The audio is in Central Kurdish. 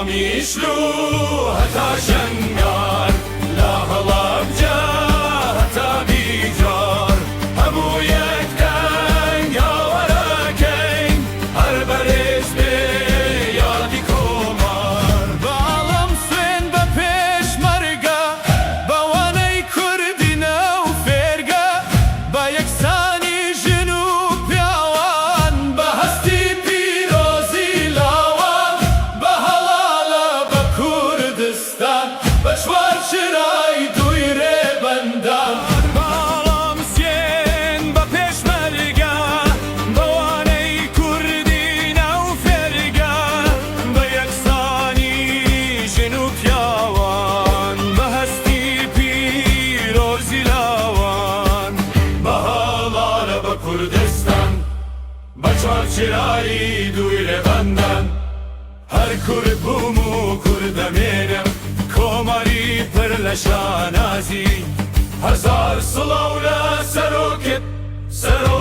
میشلو هەتا ژەنگار لە هەڵابجا هەتا بیجار هەموو یەکدەنگ یاوەرەکەین هەر بەرز بێ یادی کۆمار باڵم سوێن بە پێشمەرگە بەوانەی کوردی نەو فێرگە بە یەکسانی ژن و پیاوان بە هەستی پیرۆزی لاوان بە هەڵالە بە کوردستان بە چوار چرای دوی ڕێبەندان باڵام سوێن بە پێشمەرگە بەوانەی کوردی ناو فێرگە بە یەکسانی ژن و پیاوان بە هەستی پیرۆزی لاوان بە هەڵالە بە کوردستان بە چوار چرایی دوی ڕێبەندان هەر کورد بووم و کوردەمێنم کۆماری پڕ لە شانازی هەزار سڵاو لە سەرۆکت سەرۆ